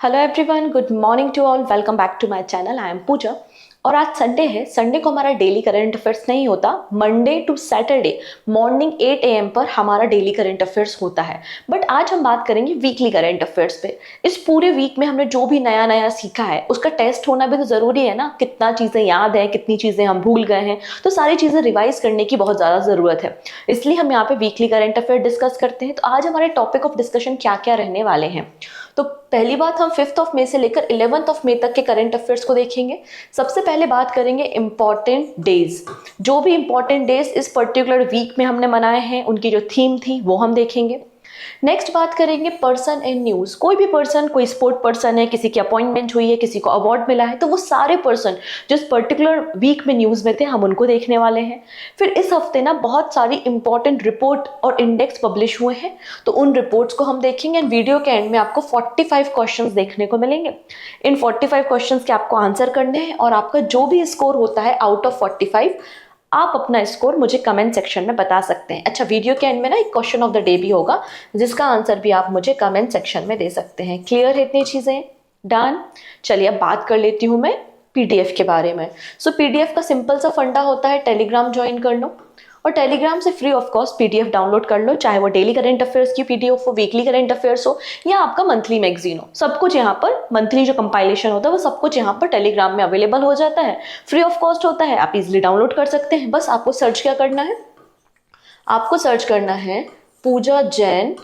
Hello everyone, good morning to all. Welcome back to my channel. I am Pooja और आज Sunday है। Sunday को हमारा डेली करंट अफेयर्स नहीं होता। Monday to Saturday morning 8 AM पर हमारा डेली करंट अफेयर्स होता है। बट आज हम बात करेंगे वीकली करंट अफेयर्स पे। इस पूरे वीक में हमने जो भी नया नया सीखा है उसका टेस्ट होना भी तो जरूरी है ना। कितना चीजें याद है, कितनी चीजें हम भूल गए हैं, तो सारी चीजें रिवाइज करने की बहुत ज्यादा जरूरत है। इसलिए हम यहाँ पे वीकली करंट अफेयर डिस्कस करते हैं। तो आज हमारे टॉपिक ऑफ डिस्कशन क्या क्या रहने वाले हैं। तो पहली बात, हम 5 मई से लेकर 11 मई तक के करंट अफेयर्स को देखेंगे। सबसे पहले बात करेंगे इंपॉर्टेंट डेज। जो भी इंपॉर्टेंट डेज इस पर्टिकुलर वीक में हमने मनाए हैं, उनकी जो थीम थी वो हम देखेंगे। नेक्स्ट बात करेंगे पर्सन इन न्यूज। कोई भी पर्सन, कोई स्पोर्ट पर्सन है, किसी की अपॉइंटमेंट हुई है, किसी को अवार्ड मिला है, तो वो सारे पर्सन जो इस पर्टिकुलर वीक में न्यूज में थे, हम उनको देखने वाले हैं। फिर इस हफ्ते ना बहुत सारी इंपॉर्टेंट रिपोर्ट और इंडेक्स पब्लिश हुए हैं, तो उन रिपोर्ट्स को हम देखेंगे। एंड वीडियो के एंड में आपको 45 क्वेश्चंस देखने को मिलेंगे। इन 45 क्वेश्चंस के आपको आंसर करने हैं और आपका जो भी स्कोर होता है आउट ऑफ 45, आप अपना स्कोर मुझे कमेंट सेक्शन में बता सकते हैं। अच्छा, वीडियो के एंड में ना एक क्वेश्चन ऑफ द डे भी होगा, जिसका आंसर भी आप मुझे कमेंट सेक्शन में दे सकते हैं। क्लियर है इतनी चीजें? डन। चलिए अब बात कर लेती हूँ मैं पीडीएफ के बारे में। सो पीडीएफ का सिंपल सा फंडा होता है, टेलीग्राम ज्वाइन कर लो और टेलीग्राम से free of cost PDF download कर लो। चाहे वो डेली करंट अफेयर्स की पीडीएफ हो, वीकली करंट अफेयर्स हो, या आपका मंथली मैगजीन हो, सब कुछ यहाँ पर मंथली जो कंपाइलेशन होता है वो सब कुछ यहाँ पर टेलीग्राम में अवेलेबल हो जाता है। फ्री ऑफ कॉस्ट होता है, आप इजिली डाउनलोड कर सकते हैं। बस आपको सर्च क्या करना है, आपको सर्च करना है पूजा जैन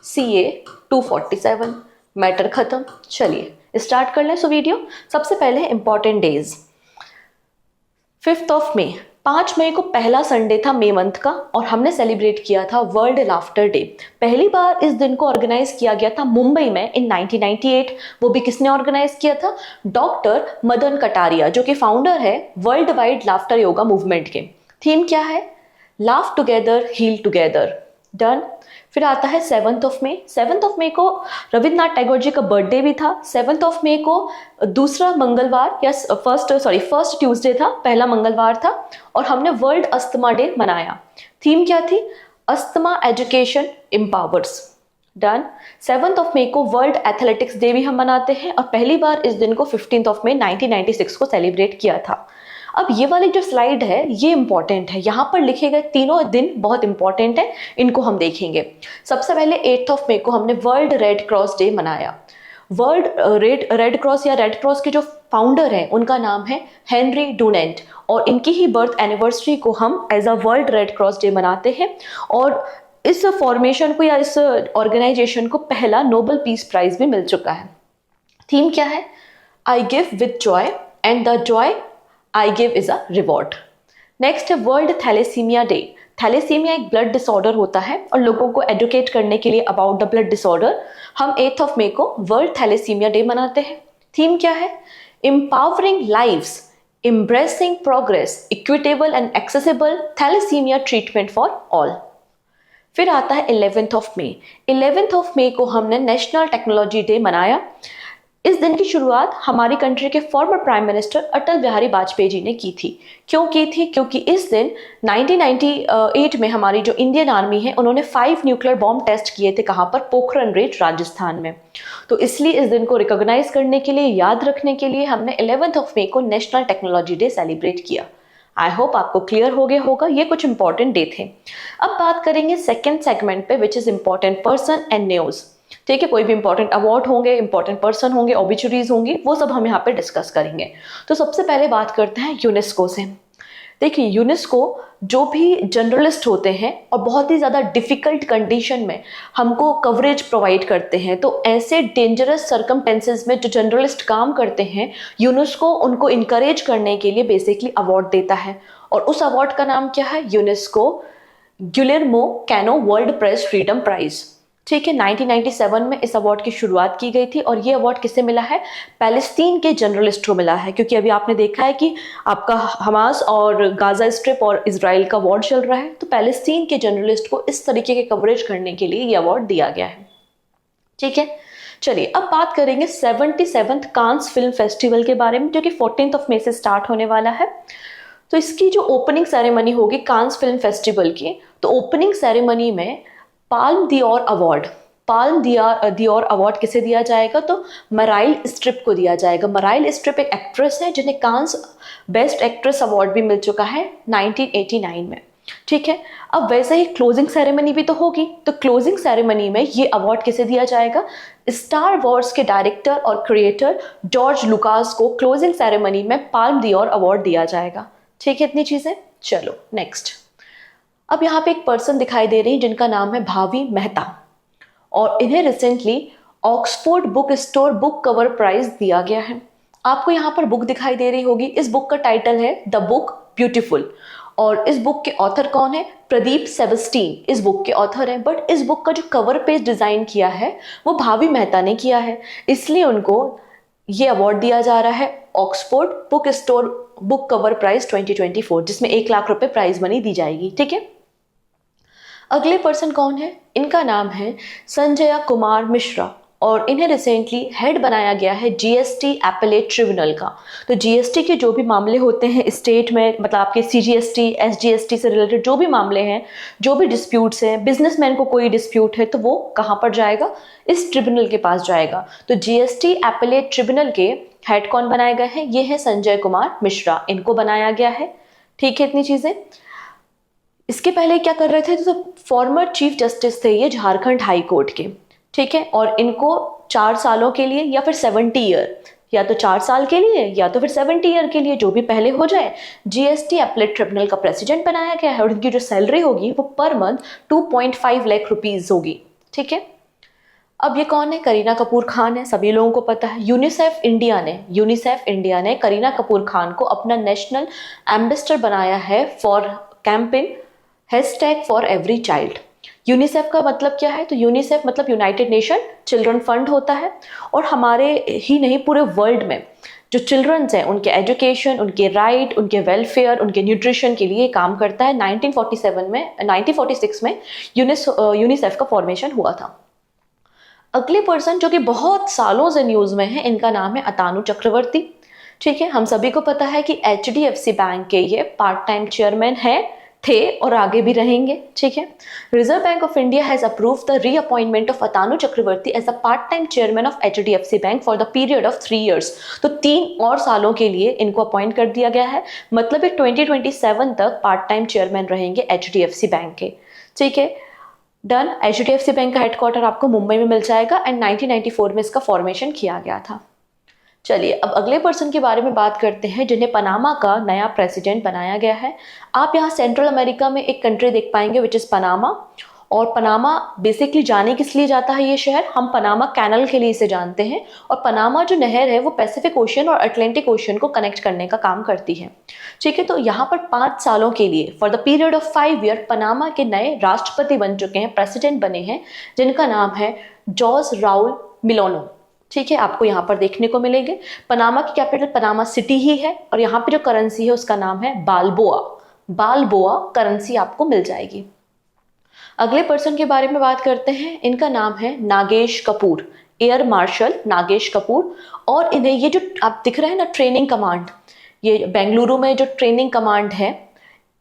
CA 247। मैटर खत्म। चलिए स्टार्ट कर लें। सो वीडियो सबसे पहले इंपॉर्टेंट डेज। 5 मई, 5 मई को पहला संडे था मई मंथ का और हमने सेलिब्रेट किया था वर्ल्ड लाफ्टर डे। पहली बार इस दिन को ऑर्गेनाइज किया गया था मुंबई में इन 1998। वो भी किसने ऑर्गेनाइज किया था? डॉक्टर मदन कटारिया, जो कि फाउंडर है world wide laughter yoga movement के। थीम क्या है? Laugh together heal together. Done. फिर आता है 7 मई। 7 मई को रविन्द्रनाथ टैगोर जी का बर्थडे भी था। 7 मई को दूसरा मंगलवार या फर्स्ट ट्यूसडे था, पहला मंगलवार था और हमने वर्ल्ड अस्थमा डे मनाया। थीम क्या थी? Asthma education empowers. डन। 7 मई को वर्ल्ड एथलेटिक्स डे भी हम मनाते हैं और पहली बार इस दिन को 15 मई 1996 को सेलिब्रेट किया था। अब ये वाली जो स्लाइड है ये इंपॉर्टेंट है, यहाँ पर लिखे गए तीनों दिन बहुत इंपॉर्टेंट है, इनको हम देखेंगे। सबसे पहले 8 मई को हमने वर्ल्ड रेड क्रॉस डे मनाया। वर्ल्ड रेड क्रॉस या रेड क्रॉस के जो फाउंडर हैं उनका नाम है हेनरी डुनेंट और इनकी ही बर्थ एनिवर्सरी को हम as a world red cross day मनाते हैं। और इस फॉर्मेशन को या इस ऑर्गेनाइजेशन को पहला नोबेल पीस प्राइज भी मिल चुका है। थीम क्या है? I give with Joy and the Joy I give is a reward. Next है वर्ल्ड थैलेसीमिया डे। थैलेसीमिया एक ब्लड डिसऑर्डर होता है और लोगों को एडुकेट करने के लिए अबाउट द ब्लड डिसऑर्डर हम 8 मई को वर्ल्ड थैलेसीमिया डे मनाते हैं। थीम क्या है? Empowering lives, embracing progress, equitable and accessible thalassemia treatment for all. फिर आता है 11 मई। 11 मई को हमने नेशनल टेक्नोलॉजी डे मनाया। इस दिन की शुरुआत हमारी कंट्री के former prime minister Atal Bihari Vajpayee ji ने की थी। क्यों की थी? क्योंकि इस दिन 1998 में हमारी जो इंडियन आर्मी है उन्होंने 5 न्यूक्लियर बॉम्ब टेस्ट किए थे। कहाँ पर? पोखरण रेंज, राजस्थान में। तो इसलिए इस दिन को रिकॉग्नाइज करने के लिए, याद रखने के लिए हमने 11 मई को नेशनल टेक्नोलॉजी डे सेलिब्रेट किया। आई होप आपको क्लियर हो गया होगा। ये कुछ इंपॉर्टेंट डे थे। अब बात करेंगे सेकेंड सेगमेंट पे, which is important person and news. ठीक है, कोई भी इंपॉर्टेंट अवार्ड होंगे, इंपॉर्टेंट पर्सन होंगे, ऑबिचुरीज होंगी, वो सब हम यहाँ पे डिस्कस करेंगे। तो सबसे पहले बात करते हैं यूनेस्को से। देखिए, यूनेस्को जो भी जर्नलिस्ट होते हैं और बहुत ही ज़्यादा डिफिकल्ट कंडीशन में हमको कवरेज प्रोवाइड करते हैं, तो ऐसे डेंजरस सर्कमटेंसेस में जो जर्नलिस्ट काम करते हैं, यूनेस्को उनको इनकरेज करने के लिए बेसिकली अवार्ड देता है। और उस अवार्ड का नाम क्या है? UNESCO Guillermo Cano world press freedom prize. ठीक है, 1997 में इस अवार्ड की शुरुआत की गई थी और ये अवार्ड किसे मिला है? पैलेस्टीन के जर्नलिस्ट को मिला है। क्योंकि अभी आपने देखा है कि आपका हमास और गाजा स्ट्रिप और इजराइल का वॉर चल रहा है, तो पैलेस्टीन के जर्नलिस्ट को इस तरीके के कवरेज करने के लिए ये अवार्ड दिया गया है। ठीक है, चलिए अब बात करेंगे 77th कांस फिल्म फेस्टिवल के बारे में, जो कि 14 मई से स्टार्ट होने वाला है। तो इसकी जो ओपनिंग सेरेमनी होगी कांस फिल्म फेस्टिवल की, तो ओपनिंग सेरेमनी में Palme d' Or award, Palme d'Or award किसे दिया जाएगा, तो मराइल स्ट्रिप को दिया जाएगा। मराइल स्ट्रिप एक एक्ट्रेस है जिन्हें कांस बेस्ट एक्ट्रेस अवार्ड भी मिल चुका है 1989 में। ठीक है, अब वैसे ही क्लोजिंग सेरेमनी भी तो होगी, तो क्लोजिंग सेरेमनी में ये अवार्ड किसे दिया जाएगा, स्टार वॉर्स के डायरेक्टर और क्रिएटर जॉर्ज लुकास को क्लोजिंग सेरेमनी में पाल्म दियोर अवार्ड दिया जाएगा। ठीक है, इतनी चीजें। चलो नेक्स्ट। अब यहाँ पे एक पर्सन दिखाई दे रही है जिनका नाम है भावी मेहता, और इन्हें recently Oxford book store book cover prize दिया गया है। आपको यहाँ पर बुक दिखाई दे रही होगी, इस बुक का टाइटल है द बुक ब्यूटीफुल, और इस बुक के ऑथर कौन है, प्रदीप सेबस्टीन इस बुक के ऑथर हैं। बट इस बुक का जो कवर पेज डिजाइन किया है वो भावी मेहता ने किया है, इसलिए उनको ये अवार्ड दिया जा रहा है Oxford book store book cover prize 2024, जिसमें 1 लाख रुपए प्राइज मनी दी जाएगी। ठीक है, अगले पर्सन कौन है, इनका नाम है संजय कुमार मिश्रा, और इन्हें रिसेंटली हेड बनाया गया है जीएसटी एपेलेट ट्रिब्यूनल का। तो जीएसटी के जो भी मामले होते हैं स्टेट में, मतलब आपके सीजीएसटी एसजीएसटी से रिलेटेड जो भी मामले हैं, जो भी डिस्प्यूट्स हैं, बिजनेसमैन को कोई डिस्प्यूट है तो वो कहाँ पर जाएगा, इस ट्रिब्यूनल के पास जाएगा। तो जीएसटी एपेलेट ट्रिब्यूनल के हेड कौन बनाए गए हैं, ये है संजय कुमार मिश्रा, इनको बनाया गया है। ठीक है, इतनी चीजें। इसके पहले क्या कर रहे थे, तो फॉर्मर चीफ जस्टिस थे ये झारखंड हाई कोर्ट के। ठीक है, और इनको 4 सालों के लिए या फिर 70 ईयर, या तो 4 साल के लिए या तो फिर 70 ईयर के लिए, जो भी पहले हो जाए, जीएसटी एपेलेट ट्रिब्यूनल का प्रेसिडेंट बनाया गया है। और इनकी जो सैलरी होगी वो पर मंथ 2.5 लाख रुपीज होगी। ठीक है, अब ये कौन है, करीना कपूर खान है, सभी लोगों को पता है। यूनिसेफ इंडिया ने करीना कपूर खान को अपना नेशनल एम्बेसडर बनाया है फॉर कैंपेन #ForEveryChild। यूनिसेफ का मतलब क्या है, तो यूनिसेफ मतलब यूनाइटेड नेशन चिल्ड्रन फंड होता है, और हमारे ही नहीं पूरे वर्ल्ड में जो चिल्ड्रंस हैं उनके एजुकेशन, उनके राइट, उनके वेलफेयर, उनके न्यूट्रिशन के लिए काम करता है। 1946 में यूनिसेफ का फॉर्मेशन हुआ था। अगले पर्सन जो कि बहुत सालों से न्यूज में है, इनका नाम है अतानु चक्रवर्ती। ठीक है, हम सभी को पता है कि HDFC बैंक के ये पार्ट टाइम चेयरमैन थे और आगे भी रहेंगे। ठीक है, reserve bank of India has approved the reappointment of Atanu Chakraborty as a part time chairman of HDFC bank for the period of 3 years. तो 3 और सालों के लिए इनको अपॉइंट कर दिया गया है, मतलब ये 2027 तक पार्ट टाइम चेयरमैन रहेंगे HDFC बैंक के। ठीक है, डन। HDFC बैंक का हेडक्वार्टर आपको मुंबई में मिल जाएगा, एंड 1994 में इसका फॉर्मेशन किया गया था। चलिए अब अगले पर्सन के बारे में बात करते हैं जिन्हें पनामा का नया प्रेसिडेंट बनाया गया है। आप यहाँ सेंट्रल अमेरिका में एक कंट्री देख पाएंगे विच इज पनामा, और पनामा बेसिकली जाने किस लिए जाता है ये शहर, हम पनामा कैनल के लिए इसे जानते हैं। और पनामा जो नहर है वो पैसिफिक ओशन और अटलांटिक ओशन को कनेक्ट करने का काम करती है। ठीक है, तो यहाँ पर 5 सालों के लिए for the period of 5 year Panama के नए राष्ट्रपति बन चुके हैं, प्रेसिडेंट बने हैं, जिनका नाम है जॉस राउल मिलोनो। ठीक है, आपको यहाँ पर देखने को मिलेंगे। पनामा की कैपिटल पनामा सिटी ही है, और यहाँ पे जो करेंसी है उसका नाम है बालबोआ करेंसी आपको मिल जाएगी। अगले पर्सन के बारे में बात करते हैं, इनका नाम है नागेश कपूर, एयर मार्शल नागेश कपूर। और इन्हें ये जो आप दिख रहे हैं ना ट्रेनिंग कमांड, ये बेंगलुरु में जो ट्रेनिंग कमांड है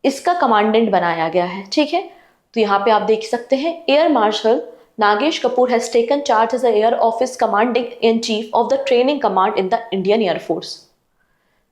इसका कमांडेंट बनाया गया है। ठीक है, तो यहाँ पे आप देख सकते हैं air marshal Nagesh Kapoor has taken charge as the Air Office Commanding in Chief of the Training Command in the Indian Air Force।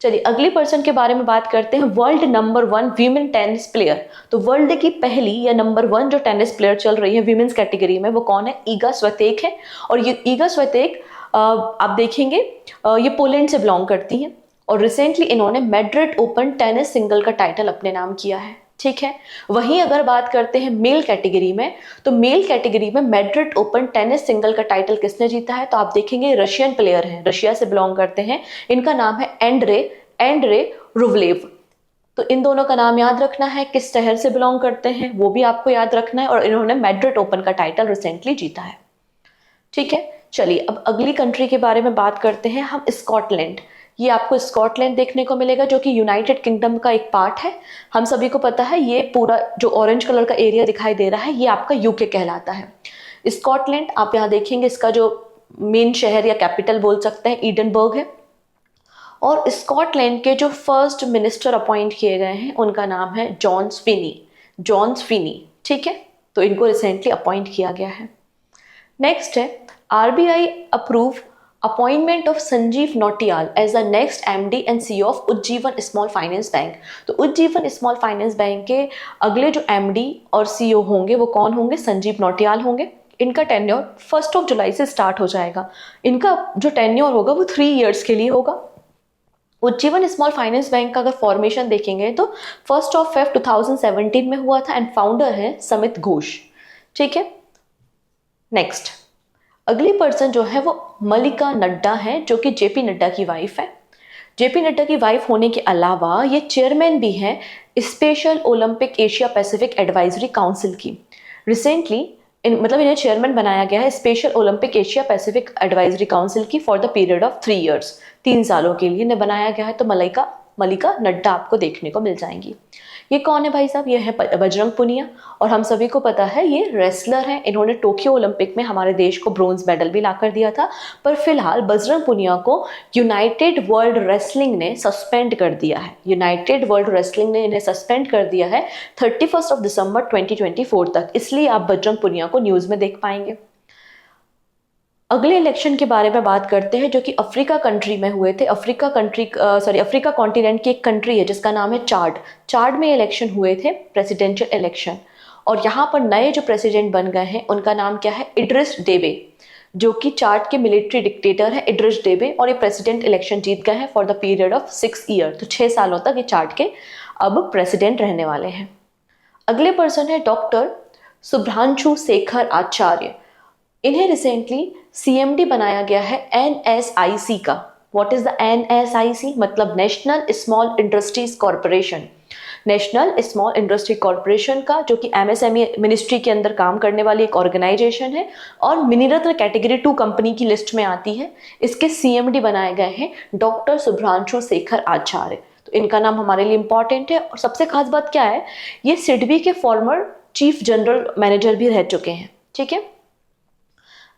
चलिए अगली पर्सन के बारे में बात करते हैं, world number 1 women tennis player. तो वर्ल्ड की पहली या नंबर 1 जो टेनिस प्लेयर चल रही है वीमेन्स कैटेगरी में वो कौन है, ईगा स्वितेक है। और ये ईगा स्वितेक आप देखेंगे ये पोलैंड से बिलोंग करती हैं, और रिसेंटली इन्होंने मैड्रिड ओपन टेनिस सिंगल का टाइटल अपने नाम किया है। ठीक है, वहीं अगर बात करते हैं मेल कैटेगरी में, तो मेल कैटेगरी में मैड्रिड ओपन टेनिस सिंगल का टाइटल किसने जीता है, तो आप देखेंगे रशियन प्लेयर हैं, रशिया से बिलोंग करते हैं, इनका नाम है एंड्रे रुवलेव। तो इन दोनों का नाम याद रखना है, किस शहर से बिलोंग करते हैं वो भी आपको याद रखना है, और इन्होंने मैड्रिड ओपन का टाइटल रिसेंटली जीता है। ठीक है, चलिए अब अगली कंट्री के बारे में बात करते हैं हम, स्कॉटलैंड। ये आपको स्कॉटलैंड देखने को मिलेगा जो कि यूनाइटेड किंगडम का एक पार्ट है। हम सभी को पता है ये पूरा जो ऑरेंज कलर का एरिया दिखाई दे रहा है ये आपका यूके कहलाता है। स्कॉटलैंड आप यहाँ देखेंगे, इसका जो मेन शहर या कैपिटल बोल सकते हैं एडिनबर्ग है। और स्कॉटलैंड के जो फर्स्ट मिनिस्टर अपॉइंट किए गए हैं उनका नाम है जॉन स्विनी। ठीक है, तो इनको रिसेंटली अपॉइंट किया गया है। नेक्स्ट है RBI approve appointment of Sanjeev Nautiyal as the next MD and CEO of Ujjivan small finance bank. तो उज्जीवन स्मॉल फाइनेंस बैंक के अगले जो एमडी और सीईओ होंगे वो कौन होंगे? संजीव नौटियाल होंगे। इनका टेन्योर 1 जुलाई से स्टार्ट हो जाएगा। इनका जो टेन्योर होगा वो 3 इयर्स के लिए होगा। उज्जीवन स्मॉल फाइनेंस बैंक का अगर फॉर्मेशन देखेंगे तो 1 Feb 2017 में हुआ था एंड फाउंडर है समित घोष। ठीक है, नेक्स्ट अगली पर्सन जो है वो मल्लिका नड्डा है, जो कि जेपी नड्डा की वाइफ है। जेपी नड्डा की वाइफ होने के अलावा ये चेयरमैन भी हैं special Olympic Asia Pacific advisory council की। रिसेंटली मतलब इन्हें चेयरमैन बनाया गया है special Olympic Asia Pacific advisory council की for the period of 3 years. 3 सालों के लिए इन्हें बनाया गया है। तो मल्लिका नड्डा आपको देखने को मिल जाएंगी। ये कौन है भाई साहब? ये है बजरंग पुनिया, और हम सभी को पता है ये रेसलर हैं। इन्होंने टोक्यो ओलंपिक में हमारे देश को ब्रोंज मेडल भी लाकर दिया था। पर फिलहाल बजरंग पुनिया को यूनाइटेड वर्ल्ड रेसलिंग ने सस्पेंड कर दिया है। यूनाइटेड वर्ल्ड रेसलिंग ने इन्हें सस्पेंड कर दिया है 31 दिसंबर 2024 तक। इसलिए आप बजरंग पुनिया को न्यूज में देख पाएंगे। अगले इलेक्शन के बारे में बात करते हैं जो कि अफ्रीका कंट्री में हुए थे। अफ्रीका कॉन्टिनेंट की एक कंट्री है जिसका नाम है चाड में इलेक्शन हुए थे, प्रेसिडेंशियल इलेक्शन। और यहाँ पर नए जो प्रेसिडेंट बन गए हैं उनका नाम क्या है? इड्रिस डेबे, जो कि चाड के मिलिट्री डिक्टेटर है इड्रिस डेबे। और ये प्रेसिडेंट इलेक्शन जीत गए हैं for the period of 6 year. तो 6 सालों तक ये चाड के अब प्रेसिडेंट रहने वाले हैं। अगले पर्सन है डॉक्टर शुभ्रांशु शेखर आचार्य। इन्हें रिसेंटली सीएमडी बनाया गया है एनएसआईसी का। What is the NSIC? मतलब national small industries corporation. National small industry corporation का, जो कि एमएसएमई मिनिस्ट्री के अंदर काम करने वाली एक ऑर्गेनाइजेशन है और मिनीरत्न कैटेगरी 2 कंपनी की लिस्ट में आती है। इसके सीएमडी बनाए गए हैं डॉक्टर शुभ्रांशु शेखर आचार्य। तो इनका नाम हमारे लिए इंपॉर्टेंट है। और सबसे खास बात क्या है, ये सिडबी के फॉर्मर चीफ जनरल मैनेजर भी रह चुके हैं। ठीक है,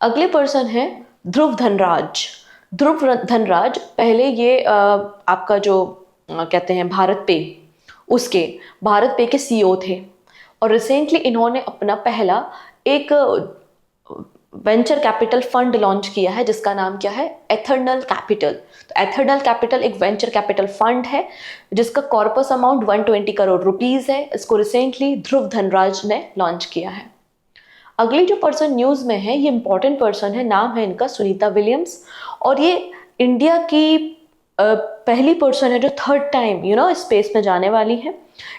अगले पर्सन है ध्रुव धनराज। ध्रुव धनराज पहले ये आपका जो कहते हैं भारत पे के सीईओ थे। और रिसेंटली इन्होंने अपना पहला एक वेंचर कैपिटल फंड लॉन्च किया है जिसका नाम क्या है? एथर्नल कैपिटल। तो एथर्नल कैपिटल एक वेंचर कैपिटल फंड है जिसका कॉर्पस अमाउंट 120 करोड़ रुपीस है। इसको रिसेंटली ध्रुव धनराज ने लॉन्च किया है। अगली जो पर्सन न्यूज़ में है ये इंपॉर्टेंट पर्सन है, नाम है इनका सुनीता विलियम्स। और ये इंडिया की पहली पर्सन है जो 3rd टाइम स्पेस में जाने वाली है।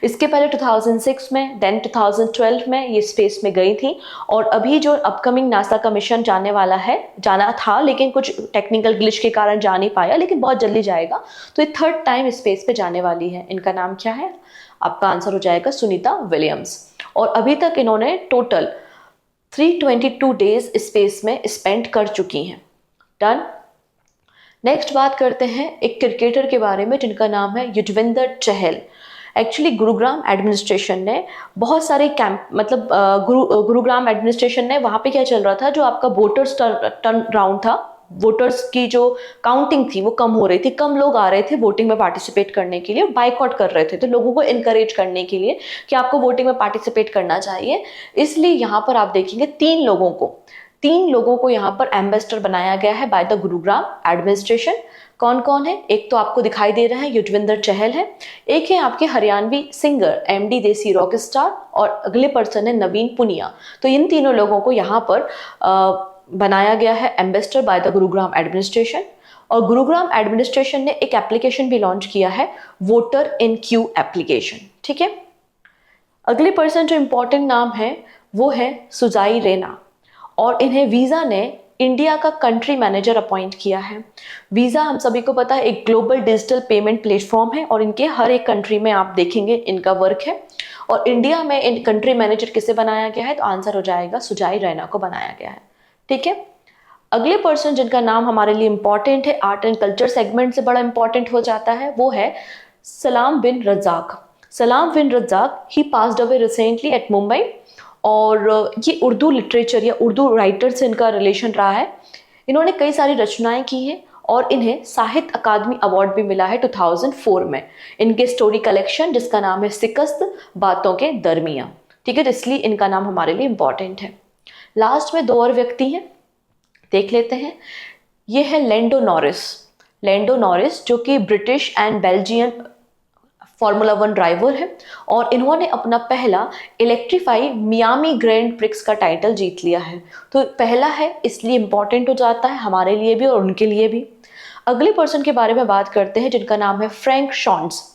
इसके पहले 2006 में, देन 2012 में ये स्पेस में गई थी। और अभी जो अपकमिंग नासा का मिशन जाना था लेकिन कुछ टेक्निकल ग्लिच के कारण जा नहीं पाया, लेकिन बहुत जल्दी जाएगा। तो ये 3rd टाइम स्पेस पे जाने वाली है। इनका नाम क्या है? आपका आंसर हो जाएगा सुनीता विलियम्स। और अभी तक इन्होंने टोटल 322 डेज स्पेस में स्पेंड कर चुकी हैं। डन। नेक्स्ट बात करते हैं एक क्रिकेटर के बारे में जिनका नाम है युजवेंद्र चहल। एक्चुअली गुरुग्राम एडमिनिस्ट्रेशन ने बहुत सारे कैंप गुरुग्राम एडमिनिस्ट्रेशन ने वहाँ पे क्या चल रहा था, जो आपका वोटर्स टर्न राउंड था, वोटर्स की जो काउंटिंग थी वो कम हो रही थी। कम लोग आ रहे थे वोटिंग में पार्टिसिपेट करने के लिए, बाइकआउट कर रहे थे। तो लोगों को इनकरेज करने के लिए कि आपको वोटिंग में पार्टिसिपेट करना चाहिए, इसलिए यहाँ पर आप देखेंगे 3 लोगों को यहाँ पर एम्बेसडर बनाया गया है बाय द गुरुग्राम एडमिनिस्ट्रेशन। कौन कौन है? एक तो आपको दिखाई दे रहा है युजवेंद्र चहल है, एक है आपके हरियाणवी सिंगर एमडी देसी रॉक स्टार, और अगले पर्सन है नवीन पुनिया। तो इन तीनों लोगों को यहाँ पर बनाया गया है ambassador by the Gurugram administration. और गुरुग्राम एडमिनिस्ट्रेशन ने एक एप्लीकेशन भी लॉन्च किया है, वोटर इन क्यू एप्लीकेशन। ठीक है, अगले पर्सन जो इंपॉर्टेंट नाम है वो है सुजाई रेना। और इन्हें वीज़ा ने इंडिया का कंट्री मैनेजर अपॉइंट किया है। वीज़ा हम सभी को पता है एक ग्लोबल डिजिटल पेमेंट प्लेटफॉर्म है और इनके हर एक कंट्री में आप देखेंगे इनका वर्क है। और इंडिया में इन कंट्री मैनेजर किसे बनाया गया है? तो आंसर हो जाएगा सुजाई रैना को बनाया गया है। ठीक है, अगले पर्सन जिनका नाम हमारे लिए इंपॉर्टेंट है, आर्ट एंड कल्चर सेगमेंट से बड़ा इंपॉर्टेंट हो जाता है, वो है सलाम Bin Razzaq. Salam Bin Razzaq he passed away recently at Mumbai. और ये उर्दू लिटरेचर या उर्दू राइटर से इनका रिलेशन रहा है। इन्होंने कई सारी रचनाएं की हैं और इन्हें साहित्य अकादमी अवार्ड भी मिला है 2004 में। इनके स्टोरी कलेक्शन जिसका नाम है शिकस्त बातों के दरमियाँ। ठीक है, तो इसलिए इनका नाम हमारे लिए इंपॉर्टेंट है। लास्ट में 2 और व्यक्ति हैं, देख लेते हैं। ये है लैंडो नॉरिस जो कि British and Belgian formula 1 driver है और इन्होंने अपना पहला इलेक्ट्रीफाई मियामी ग्रैंड प्रिक्स का टाइटल जीत लिया है। तो पहला है इसलिए इंपॉर्टेंट हो जाता है हमारे लिए भी और उनके लिए भी। अगले पर्सन के बारे में बात करते हैं जिनका नाम है फ्रैंक शॉन्स।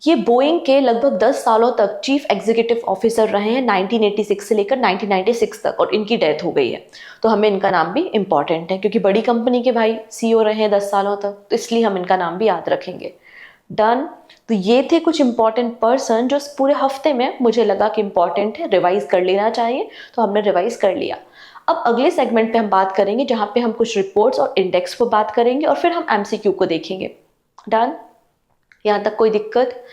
ये बोइंग के लगभग 10 सालों तक चीफ एग्जीक्यूटिव ऑफिसर रहे हैं 1986 से लेकर 1996 तक और इनकी डेथ हो गई है। तो हमें इनका नाम भी इंपॉर्टेंट है क्योंकि बड़ी कंपनी के भाई सीईओ रहे हैं 10 सालों तक, तो इसलिए हम इनका नाम भी याद रखेंगे। डन। तो ये थे कुछ इंपॉर्टेंट पर्सन जो पूरे हफ्ते में मुझे लगा कि इंपॉर्टेंट है, रिवाइज कर लेना चाहिए, तो हमने रिवाइज कर लिया। अब अगले सेगमेंट पे हम बात करेंगे जहाँ पे हम कुछ रिपोर्ट्स और इंडेक्स पर बात करेंगे और फिर हम एमसीक्यू को देखेंगे। डन। यहाँ तक कोई दिक्कत?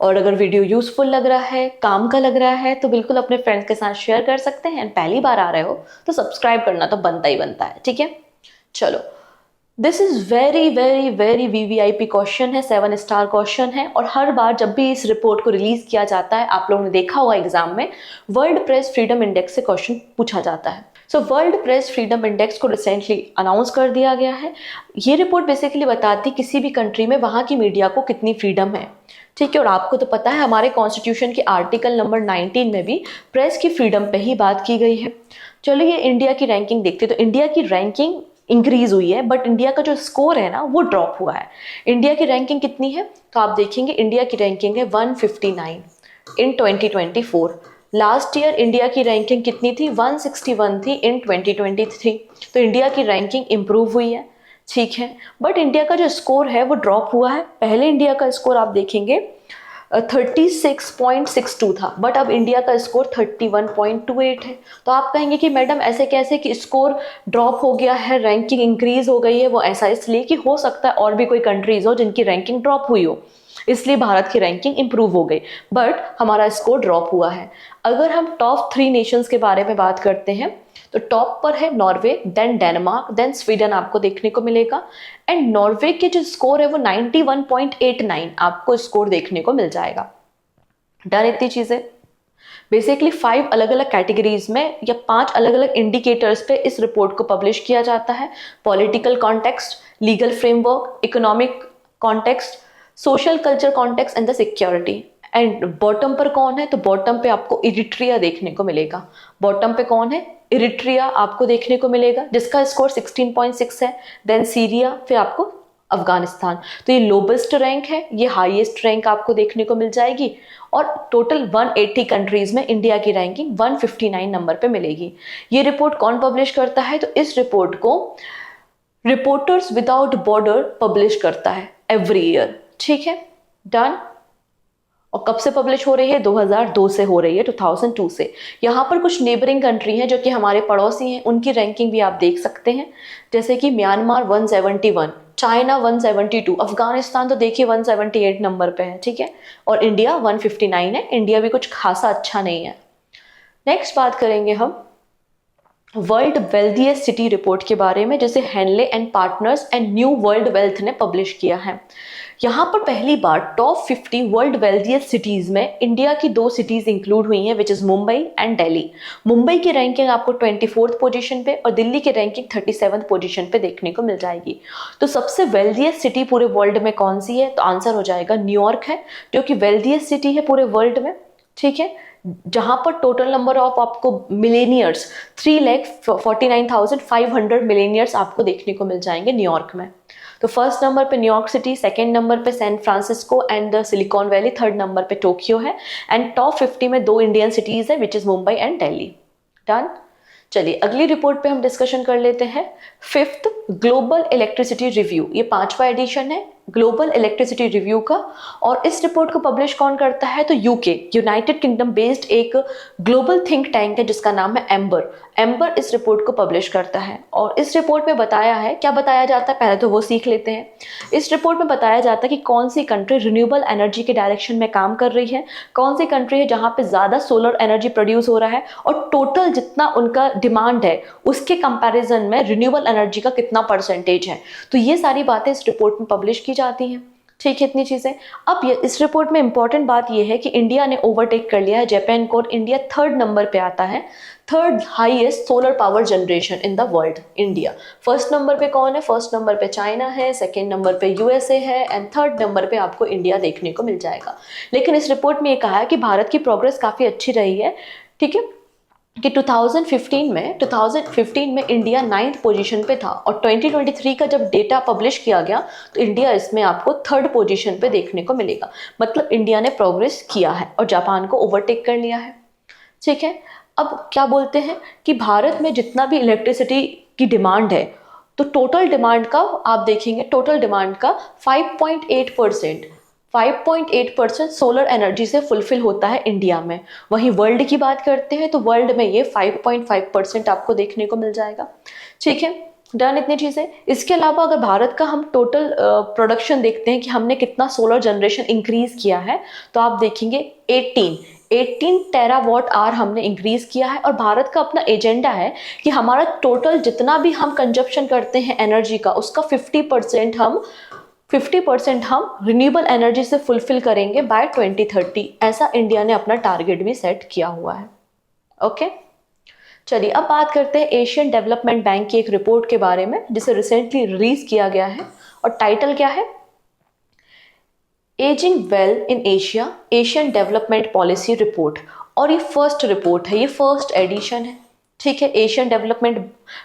और अगर वीडियो यूजफुल लग रहा है, काम का लग रहा है, तो बिल्कुल अपने फ्रेंड्स के साथ शेयर कर सकते हैं। पहली बार आ रहे हो तो सब्सक्राइब करना तो बनता ही बनता है, ठीक है। चलो, this is very very very VVIP question है, 7 स्टार क्वेश्चन है और हर बार जब भी इस रिपोर्ट को रिलीज किया जाता है, आप लोगों ने देखा होगा एग्जाम में, वर्ल्ड प्रेस फ्रीडम इंडेक्स से क्वेश्चन पूछा जाता है। So world press freedom index को रिसेंटली अनाउंस कर दिया गया है। ये रिपोर्ट बेसिकली बताती है किसी भी कंट्री में वहाँ की मीडिया को कितनी फ्रीडम है, ठीक है। और आपको तो पता है हमारे कॉन्स्टिट्यूशन के आर्टिकल नंबर 19 में भी प्रेस की फ्रीडम पे ही बात की गई है। चलिए इंडिया की रैंकिंग देखते हैं। तो इंडिया की रैंकिंग इंक्रीज हुई है बट इंडिया का जो स्कोर है ना वो ड्रॉप हुआ है। इंडिया की रैंकिंग कितनी है तो आप देखेंगे इंडिया की रैंकिंग है 159 इन 2024। लास्ट ईयर इंडिया की रैंकिंग कितनी थी? 161 थी इन 2023। तो इंडिया की रैंकिंग इंप्रूव हुई है, ठीक है, बट इंडिया का जो स्कोर है वो ड्रॉप हुआ है। पहले इंडिया का स्कोर आप देखेंगे 36.62 था बट अब इंडिया का स्कोर 31.28 है। तो आप कहेंगे कि मैडम ऐसे कैसे कि स्कोर ड्रॉप हो गया है, रैंकिंग इंक्रीज हो गई है? वो ऐसा इसलिए कि हो सकता है और भी कोई कंट्रीज हो जिनकी रैंकिंग ड्रॉप हुई हो, इसलिए भारत की रैंकिंग इंप्रूव हो गई बट हमारा स्कोर ड्रॉप हुआ है। अगर हम टॉप 3 नेशंस के बारे में बात करते हैं तो टॉप पर है Norway, then Denmark, then Sweden आपको देखने को मिलेगा। एंड नॉर्वे के जो स्कोर है वो 91.89 आपको स्कोर देखने को मिल जाएगा। डन। इतनी चीजें बेसिकली 5 अलग अलग कैटेगरीज में या 5 अलग अलग इंडिकेटर्स पे इस रिपोर्ट को पब्लिश किया जाता है। Political context, legal framework, economic context, social culture context and the security. And bottom पर कौन है तो बॉटम पे आपको इरिट्रिया देखने को मिलेगा। बॉटम पे कौन है? इरिट्रिया आपको देखने को मिलेगा जिसका स्कोर 16.6 है। देन सीरिया, फिर आपको अफगानिस्तान। तो ये लोवेस्ट रैंक है, ये हाईएस्ट रैंक आपको देखने को मिल जाएगी। और टोटल 180 कंट्रीज में इंडिया की रैंकिंग 159 नंबर पे मिलेगी। ये रिपोर्ट कौन पब्लिश करता है तो इस रिपोर्ट को रिपोर्टर्स विदाउट बॉर्डर पब्लिश करता है एवरी ईयर, ठीक है। डन। और कब से पब्लिश हो रही है? 2002 से हो रही है, 2002 से। यहाँ पर कुछ नेबरिंग कंट्री हैं जो कि हमारे पड़ोसी हैं, उनकी रैंकिंग भी आप देख सकते हैं, जैसे कि म्यांमार 171, चाइना 172, अफगानिस्तान तो देखिए 178 नंबर पे है, ठीक है, और इंडिया 159 है। इंडिया भी कुछ खासा अच्छा नहीं है। नेक्स्ट बात करेंगे हम वर्ल्ड वेल्थिएस्ट सिटी रिपोर्ट के बारे में, जिसे Henley and partners and new world wealth ने पब्लिश किया है। यहाँ पर पहली बार टॉप 50 वर्ल्ड वेल्थिएस्ट सिटीज में इंडिया की 2 सिटीज इंक्लूड हुई हैं, which is Mumbai and Delhi. Mumbai की रैंकिंग आपको 24th पोजीशन पे और दिल्ली की रैंकिंग 37th पोजीशन पे देखने को मिल जाएगी। तो सबसे वेल्थिएस्ट सिटी पूरे वर्ल्ड में कौन सी है तो आंसर हो जाएगा न्यूयॉर्क है, जो कि वेल्थिएस्ट सिटी है पूरे वर्ल्ड में, ठीक है, जहां पर टोटल नंबर ऑफ आपको मिलेनियर्स 3,49,500 मिलेनियर्स आपको देखने को मिल जाएंगे न्यूयॉर्क में। तो फर्स्ट नंबर पे न्यूयॉर्क सिटी, सेकंड नंबर पे San Francisco and Silicon Valley, third number पे टोक्यो है। एंड टॉप 50 में 2 इंडियन सिटीज है which is Mumbai and Delhi. Done. चलिए अगली रिपोर्ट पे हम डिस्कशन कर लेते हैं 5th ग्लोबल इलेक्ट्रिसिटी रिव्यू। ये 5वां एडिशन है ग्लोबल इलेक्ट्रिसिटी रिव्यू का। और इस रिपोर्ट को पब्लिश कौन करता है तो यूके, यूनाइटेड किंगडम बेस्ड एक ग्लोबल थिंक टैंक है जिसका नाम है एम्बर। एम्बर इस रिपोर्ट को पब्लिश करता है और इस रिपोर्ट में बताया है, क्या बताया जाता है पहले तो वो सीख लेते हैं। इस रिपोर्ट में बताया जाता है कि कौन सी कंट्री रिन्यूएबल एनर्जी के डायरेक्शन में काम कर रही है, कौन सी कंट्री है जहाँ पे ज़्यादा सोलर एनर्जी प्रोड्यूस हो रहा है और टोटल जितना उनका डिमांड है उसके कंपैरिजन में रिन्यूएबल एनर्जी का कितना परसेंटेज है। तो ये सारी बातें इस रिपोर्ट में पब्लिश की जाती हैं। ठीक है, इतनी चीजें। अब ये इस रिपोर्ट में इंपॉर्टेंट बात ये है कि इंडिया ने ओवरटेक कर लिया है जापान को, और इंडिया थर्ड नंबर पे आता है, third highest solar power generation in the world, India. First number पे कौन है? फर्स्ट नंबर पे चाइना है, सेकेंड नंबर पे यूएसए है, एंड थर्ड नंबर पे आपको इंडिया देखने को मिल जाएगा। लेकिन इस रिपोर्ट में ये कहा है कि भारत की प्रोग्रेस काफी अच्छी रही है, ठीक है, कि 2015 में इंडिया 9th पोजीशन पे था, और 2023 का जब डेटा पब्लिश किया गया तो इंडिया इसमें आपको थर्ड पोजीशन पे देखने को मिलेगा। मतलब इंडिया ने प्रोग्रेस किया है और जापान को ओवरटेक कर लिया है, ठीक है। अब क्या बोलते हैं कि भारत में जितना भी इलेक्ट्रिसिटी की डिमांड है, तो टोटल डिमांड का आप देखेंगे, टोटल डिमांड का 5.8% सोलर एनर्जी से फुलफिल होता है इंडिया में। वहीं वर्ल्ड की बात करते हैं तो वर्ल्ड में ये 5.5% आपको देखने को मिल जाएगा, ठीक है। डन, इतनी चीजें। इसके अलावा अगर भारत का हम टोटल प्रोडक्शन देखते हैं कि हमने कितना सोलर जनरेशन इंक्रीज किया है, तो आप देखेंगे 18 टेरावाट आवर हमने इंक्रीज किया है। और भारत का अपना एजेंडा है कि हमारा टोटल जितना भी हम कंजप्शन करते हैं एनर्जी का, उसका 50% हम रिन्यूएबल एनर्जी से फुलफिल करेंगे बाय 2030। ऐसा इंडिया ने अपना टारगेट भी सेट किया हुआ है। ओके, चलिए अब बात करते हैं एशियन डेवलपमेंट बैंक की एक रिपोर्ट के बारे में, जिसे रिसेंटली रिलीज किया गया है, और टाइटल क्या है? Ageing well in Asia, Asian development policy report. और ये फर्स्ट रिपोर्ट है, ये फर्स्ट एडिशन है, ठीक है। एशियन डेवलपमेंट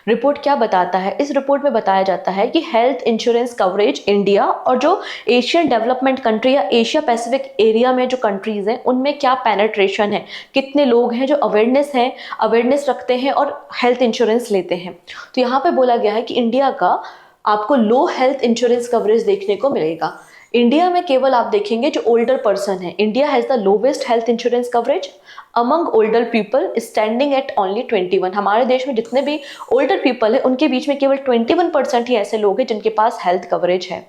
रिपोर्ट क्या बताता है? इस रिपोर्ट में बताया जाता है कि हेल्थ इंश्योरेंस कवरेज इंडिया और जो एशियन डेवलपमेंट कंट्री या एशिया पैसिफिक एरिया में जो कंट्रीज हैं, उनमें क्या पेनिट्रेशन है, कितने लोग हैं जो अवेयरनेस रखते हैं और हेल्थ इंश्योरेंस लेते हैं। तो यहाँ पे बोला गया है कि इंडिया का आपको लो हेल्थ इंश्योरेंस कवरेज देखने को मिलेगा। इंडिया में केवल आप देखेंगे जो ओल्डर पर्सन है, India has the lowest health insurance coverage among older people standing at only 21। हमारे देश में जितने भी ओल्डर पीपल है, उनके बीच में केवल 21% ही ऐसे लोग हैं जिनके पास हेल्थ कवरेज है,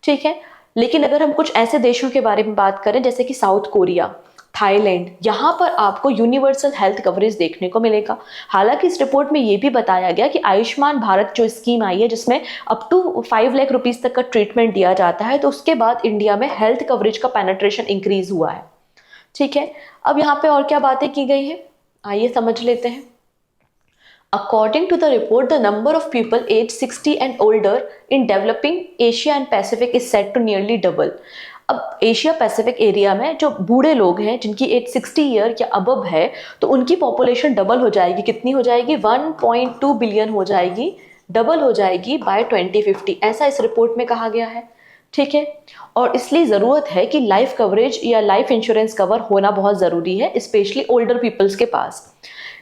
ठीक है। लेकिन अगर हम कुछ ऐसे देशों के बारे में बात करें जैसे कि साउथ कोरिया, थाईलैंड, यहाँ पर आपको यूनिवर्सल हेल्थ कवरेज देखने को मिलेगा। हालांकि इस रिपोर्ट में ये भी बताया गया कि आयुष्मान भारत जो स्कीम आई है, जिसमें अप टू 5 लाख रुपीस तक का ट्रीटमेंट दिया जाता है, तो उसके बाद इंडिया में हेल्थ कवरेज का पेनिट्रेशन इंक्रीज हुआ है, ठीक है। अब यहाँ पे और क्या बातें की गई हैं, आइए समझ लेते हैं। According to the report, the number of people aged 60 and older in developing Asia and Pacific is set to nearly double. अब एशिया पैसिफिक एरिया में जो बूढ़े लोग हैं जिनकी एज 60 ईयर या अबव है, तो उनकी पॉपुलेशन डबल हो जाएगी। कितनी हो जाएगी? 1.2 बिलियन हो जाएगी, डबल हो जाएगी बाय 2050, ऐसा इस रिपोर्ट में कहा गया है, ठीक है। और इसलिए ज़रूरत है कि लाइफ कवरेज या लाइफ इंश्योरेंस कवर होना बहुत ज़रूरी है, स्पेशली ओल्डर पीपल्स के पास।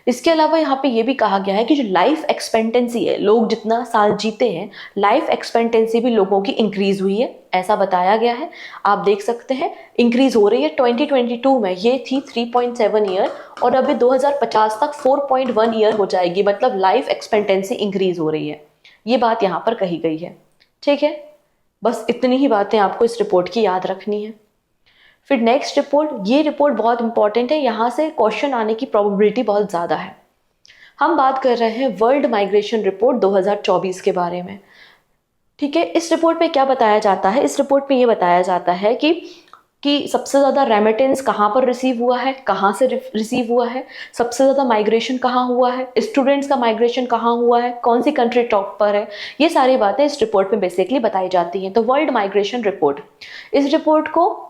इसके अलावा यहाँ पे ये भी कहा गया है कि जो लाइफ एक्सपेक्टेंसी है, लोग जितना साल जीते हैं, लाइफ एक्सपेक्टेंसी भी लोगों की इंक्रीज हुई है, ऐसा बताया गया है। आप देख सकते हैं इंक्रीज हो रही है। 2022 में ये थी 3.7 ईयर और अभी 2050 तक 4.1 ईयर हो जाएगी। मतलब लाइफ एक्सपेक्टेंसी इंक्रीज हो रही है, ये बात यहाँ पर कही गई है, ठीक है। बस इतनी ही बातें आपको इस रिपोर्ट की याद रखनी है। फिर नेक्स्ट रिपोर्ट, ये रिपोर्ट बहुत इंपॉर्टेंट है, यहाँ से क्वेश्चन आने की प्रोबेबिलिटी बहुत ज़्यादा है। हम बात कर रहे हैं वर्ल्ड माइग्रेशन रिपोर्ट 2024 के बारे में, ठीक है। इस रिपोर्ट में क्या बताया जाता है? इस रिपोर्ट में ये बताया जाता है कि सबसे ज़्यादा रेमिटेंस कहाँ पर रिसीव हुआ है, कहाँ से रिसीव हुआ है, सबसे ज़्यादा माइग्रेशन कहाँ हुआ है, स्टूडेंट्स का माइग्रेशन कहाँ हुआ है, कौन सी कंट्री टॉप पर है, ये सारी बातें इस रिपोर्ट में बेसिकली बताई जाती हैं। तो वर्ल्ड माइग्रेशन रिपोर्ट, इस रिपोर्ट को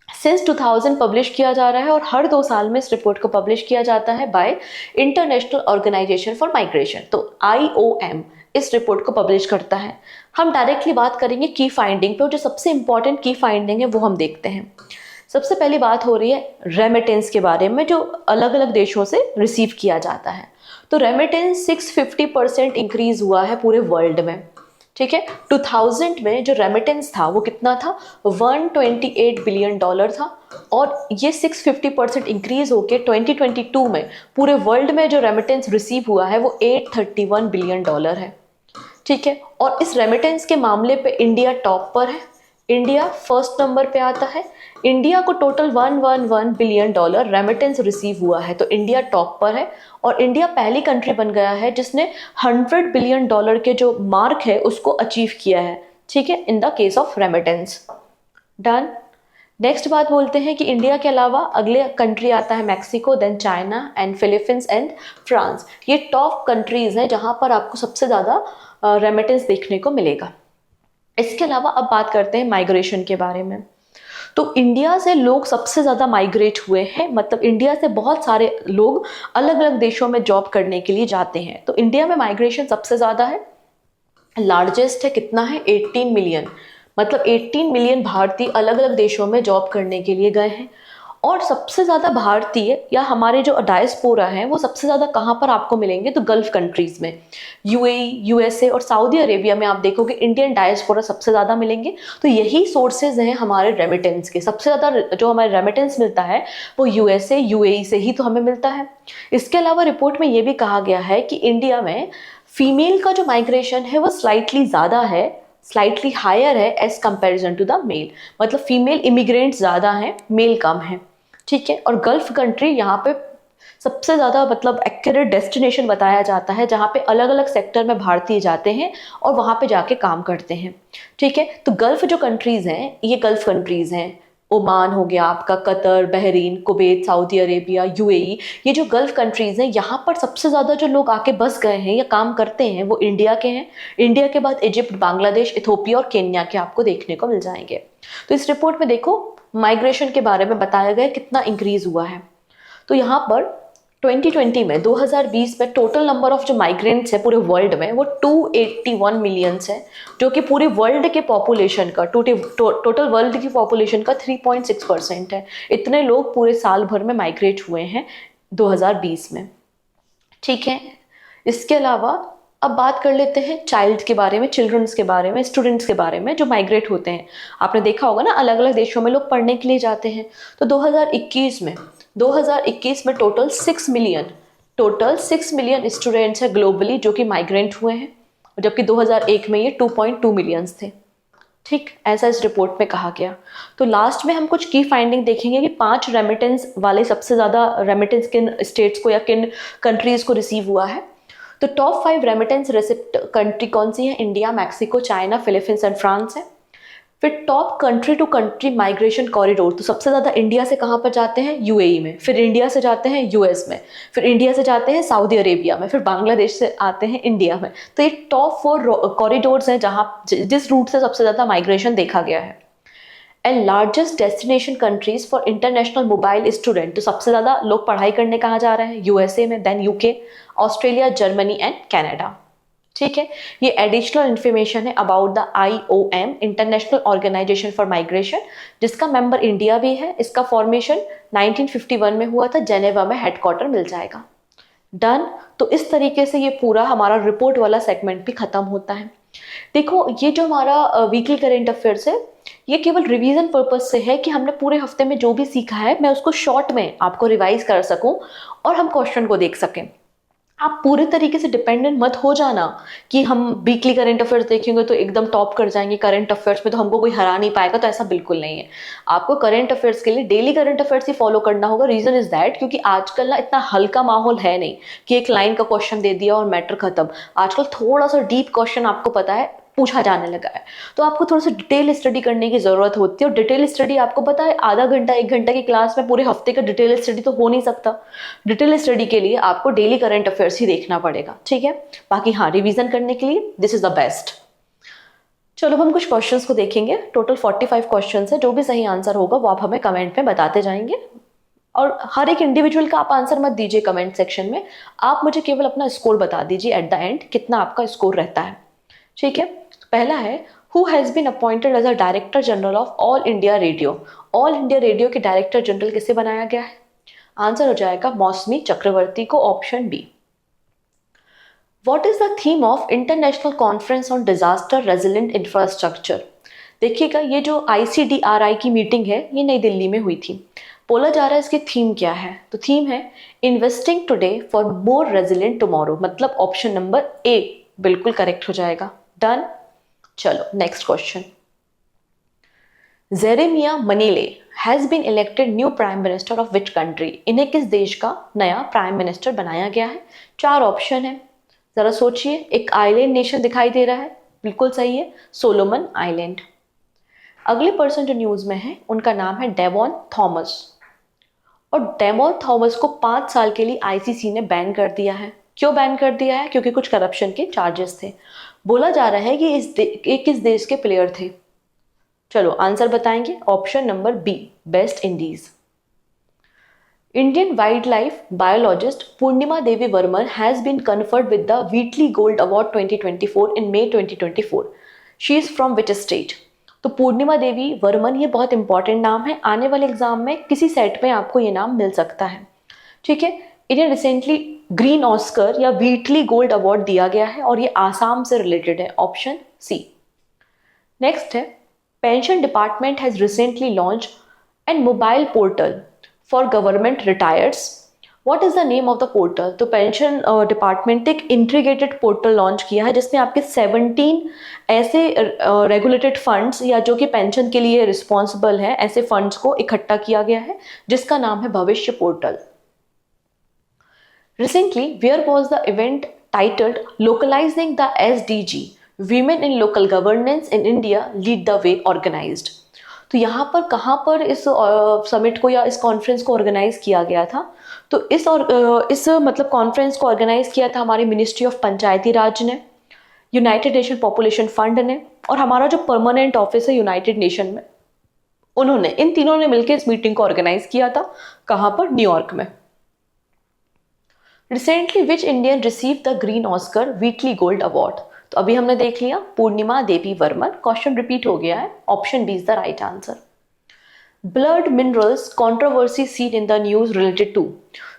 सिंस 2000 पब्लिश किया जा रहा है और हर 2 साल में इस रिपोर्ट को पब्लिश किया जाता है by International Organization for Migration. तो IOM इस रिपोर्ट को पब्लिश करता है। हम डायरेक्टली बात करेंगे की फाइंडिंग पे, जो सबसे इंपॉर्टेंट की फाइंडिंग है वो हम देखते हैं। सबसे पहली बात हो रही है रेमिटेंस के बारे में, जो अलग अलग देशों से रिसीव किया जाता है। तो रेमिटेंस 650% इंक्रीज हुआ है पूरे वर्ल्ड में, ठीक है। 2000 में जो रेमिटेंस था वो कितना था? $128 बिलियन था, और ये 650% इंक्रीज होके 2022 में पूरे वर्ल्ड में जो रेमिटेंस रिसीव हुआ है वो $831 बिलियन है, ठीक है। और इस रेमिटेंस के मामले पे इंडिया टॉप पर है, इंडिया फर्स्ट नंबर पे आता है। इंडिया को टोटल $111 बिलियन रेमिटेंस रिसीव हुआ है, तो इंडिया टॉप पर है। और इंडिया पहली कंट्री बन गया है जिसने $100 बिलियन के जो मार्क है उसको अचीव किया है, ठीक है, in the case of remittance. Done. Next बात बोलते हैं कि इंडिया के अलावा अगले कंट्री आता है Mexico, then China and Philippines and France. ये टॉप कंट्रीज हैं जहां पर आपको सबसे ज़्यादा रेमिटेंस देखने को मिलेगा। इसके अलावा अब बात करते हैं माइग्रेशन के बारे में। तो इंडिया से लोग सबसे ज़्यादा माइग्रेट हुए हैं, मतलब इंडिया से बहुत सारे लोग अलग अलग देशों में जॉब करने के लिए जाते हैं। तो इंडिया में माइग्रेशन सबसे ज़्यादा है, लार्जेस्ट है, कितना है 18 मिलियन, मतलब 18 मिलियन भारतीय अलग अलग देशों में जॉब करने के लिए गए हैं। और सबसे ज़्यादा भारतीय या हमारे जो डायस्पोरा हैं वो सबसे ज़्यादा कहाँ पर आपको मिलेंगे, तो गल्फ कंट्रीज़ में, यूएई, यूएसए और सऊदी अरेबिया में आप देखोगे इंडियन डायस्पोरा सबसे ज़्यादा मिलेंगे। तो यही सोर्सेज हैं हमारे रेमिटेंस के। सबसे ज़्यादा जो हमारे रेमिटेंस मिलता है वो यूएसए, यूएई से ही तो हमें मिलता है। इसके अलावा रिपोर्ट में ये भी कहा गया है कि इंडिया में फीमेल का जो माइग्रेशन है वो स्लाइटली ज़्यादा है, स्लाइटली हायर है as comparison to the male, मतलब फीमेल इमिग्रेंट ज़्यादा हैं, मेल कम है, ठीक है। और गल्फ कंट्री यहाँ पे सबसे ज़्यादा मतलब एक्यूरेट डेस्टिनेशन बताया जाता है जहाँ पे अलग अलग सेक्टर में भारतीय जाते हैं और वहाँ पे जाके काम करते हैं, ठीक है। तो गल्फ जो कंट्रीज़ हैं ये गल्फ कंट्रीज़ हैं, ओमान हो गया आपका, Qatar, Bahrain, Kuwait, Saudi Arabia, UAE, ये जो गल्फ कंट्रीज़ हैं यहाँ पर सबसे ज़्यादा जो लोग आके बस गए हैं या काम करते हैं वो इंडिया के हैं। इंडिया के बाद इजिप्ट, बांग्लादेश, इथोपिया और केन्या के आपको देखने को मिल जाएंगे। तो इस रिपोर्ट में देखो माइग्रेशन के बारे में बताया गया कितना इंक्रीज हुआ है। तो यहाँ पर 2020 में 2020 में टोटल नंबर ऑफ जो माइग्रेंट्स है पूरे वर्ल्ड में वो 281 मिलियंस है, जो कि पूरे वर्ल्ड के पॉपुलेशन का टोटल वर्ल्ड की पॉपुलेशन का 3.6% है। इतने लोग पूरे साल भर में माइग्रेट हुए हैं 2020 में, ठीक है। इसके अलावा अब बात कर लेते हैं चाइल्ड के बारे में, चिल्ड्रंस के बारे में, स्टूडेंट्स के बारे में जो माइग्रेट होते हैं। आपने देखा होगा ना अलग अलग देशों में लोग पढ़ने के लिए जाते हैं। तो 2021 में टोटल 6 मिलियन स्टूडेंट्स हैं ग्लोबली जो कि माइग्रेंट हुए हैं, जबकि 2001 में ये 2.2 मिलियंस थे, ठीक, ऐसा इस रिपोर्ट में कहा गया। तो लास्ट में हम कुछ की फाइंडिंग देखेंगे कि 5 रेमिटेंस वाले सबसे ज़्यादा रेमिटेंस किन स्टेट्स को या किन कंट्रीज़ को रिसीव हुआ है। तो टॉप 5 रेमिटेंस रिसिप्ट कंट्री कौन सी है, India, Mexico, China, Philippines and France है। फिर top country to country migration corridor, तो सबसे ज़्यादा इंडिया से कहाँ पर जाते हैं, यूएई में, फिर इंडिया से जाते हैं यूएस में, फिर इंडिया से जाते हैं सऊदी अरेबिया में, फिर बांग्लादेश से आते हैं इंडिया में। तो ये टॉप 4 कॉरिडोर्स हैं जहाँ जिस रूट से सबसे ज़्यादा माइग्रेशन देखा गया है। And largest destination countries for international mobile student, तो सबसे ज़्यादा लोग पढ़ाई करने कहाँ जा रहे हैं, यूएसए में, then UK, Australia, Germany and Canada, ठीक है। ये एडिशनल इन्फॉर्मेशन है about the IOM, International Organization for Migration, जिसका मेंबर इंडिया भी है। इसका फॉर्मेशन 1951 में हुआ था, जेनेवा में हेडक्वार्टर मिल जाएगा। डन। तो इस तरीके से ये पूरा हमारा रिपोर्ट वाला सेगमेंट भी खत्म होता है। देखो ये जो हमारा वीकली करेंट अफेयर्स है ये केवल रिवीजन पर्पज से है कि हमने पूरे हफ्ते में जो भी सीखा है मैं उसको शॉर्ट में आपको रिवाइज कर सकूं और हम क्वेश्चन को देख सकें। आप पूरे तरीके से डिपेंडेंट मत हो जाना कि हम वीकली करंट अफेयर्स देखेंगे तो एकदम टॉप कर जाएंगे करंट अफेयर्स में, तो हमको कोई हरा नहीं पाएगा, तो ऐसा बिल्कुल नहीं है। आपको करंट अफेयर्स के लिए डेली करंट अफेयर्स ही फॉलो करना होगा। रीजन इज दैट क्योंकि आजकल ना इतना हल्का माहौल है नहीं कि एक लाइन का क्वेश्चन दे दिया और मैटर खत्म। आजकल थोड़ा सा डीप क्वेश्चन आपको पता है पूछा जाने लगा है, तो आपको थोड़ा सा डिटेल स्टडी करने की जरूरत होती है। और डिटेल स्टडी आपको पता है आधा घंटा 1 घंटा की क्लास में पूरे हफ्ते का डिटेल स्टडी तो हो नहीं सकता। डिटेल स्टडी के लिए आपको डेली करंट अफेयर्स ही देखना पड़ेगा, ठीक है। बाकी हाँ, रिवीजन करने के लिए दिस इज द बेस्ट। चलो हम कुछ क्वेश्चंस को देखेंगे। टोटल 45 क्वेश्चंस है, जो भी सही आंसर होगा वो आप हमें कमेंट में बताते जाएंगे। और हर एक इंडिविजुअल का आप आंसर मत दीजिए कमेंट सेक्शन में, आप मुझे केवल अपना स्कोर बता दीजिए एट द एंड कितना आपका स्कोर रहता है, ठीक है। पहला है who has been appointed as a director general of All India Radio. All India Radio के डायरेक्टर जनरल किसे बनाया गया है? आंसर हो जाएगा मौसमी चक्रवर्ती को, option B. What is the theme of International Conference on Disaster Resilient Infrastructure? देखिएगा ये जो ICDRI की मीटिंग है ये नई दिल्ली में हुई थी। बोला जा रहा है इसकी थीम क्या है, तो थीम है investing today for more resilient tomorrow, मतलब ऑप्शन नंबर ए बिल्कुल करेक्ट हो जाएगा। डन। चलो next question. Jeremiah Manele has been elected new prime minister of which country? इन्हें किस देश का नया प्राइम मिनिस्टर बनाया गया है? 4 ऑप्शन है, जरा सोचिए। एक आइलैंड नेशन दिखाई दे रहा है, बिल्कुल सही है, सोलोमन आइलैंड। अगले पर्सन जो न्यूज में है उनका नाम है डेवॉन थॉमस, और डेवॉन थॉमस को 5 साल के लिए आईसीसी ने बैन कर दिया है। क्यों बैन कर दिया है? क्योंकि कुछ करप्शन के चार्जेस थे। बोला जा रहा है कि ये किस देश के प्लेयर थे? चलो आंसर बताएंगे। Option number B, West Indies. Indian wildlife biologist Purnima Devi Varman has been conferred with the Wheatley Gold Award 2024 in May 2024. She is from which state? तो पूर्णिमा देवी वर्मन, ये बहुत इंपॉर्टेंट नाम है, आने वाले एग्जाम में किसी सेट में आपको ये नाम मिल सकता है। ठीक है, इन्हें रिसेंटली ग्रीन ऑस्कर या व्हीटली गोल्ड अवार्ड दिया गया है और ये आसाम से रिलेटेड है। Option C. नेक्स्ट है, pension department has recently launch an mobile portal for government retirees. What is the name of the portal? तो पेंशन डिपार्टमेंट ने एक इंटीग्रेटेड पोर्टल लॉन्च किया है जिसमें आपके 17 ऐसे रेगुलेटेड फंड्स या जो कि पेंशन के लिए रिस्पॉन्सिबल है, ऐसे फंड्स को इकट्ठा किया गया है जिसका नाम है Bhavishya portal. Recently where was the event titled localising the SDG women in local governance in India lead the way organised. तो यहाँ पर कहाँ पर इस समिट को या इस कॉन्फ्रेंस को ऑर्गेनाइज किया गया था? तो इस मतलब कॉन्फ्रेंस को ऑर्गेनाइज किया था हमारी मिनिस्ट्री ऑफ पंचायती राज ने, यूनाइटेड नेशन पॉपुलेशन फंड ने, और हमारा जो परमानेंट ऑफिस है यूनाइटेड नेशन में, उन्होंने, इन तीनों ने मिलकर इस मीटिंग को ऑर्गेनाइज किया था। कहाँ पर? न्यूयॉर्क में। Recently which Indian receive the green Oscar Whitley gold award? तो अभी हमने देख लिया पूर्णिमा देवी वर्मन। क्वेश्चन रिपीट हो गया है। Option B is the right answer. Blood minerals controversy seen in the news related to.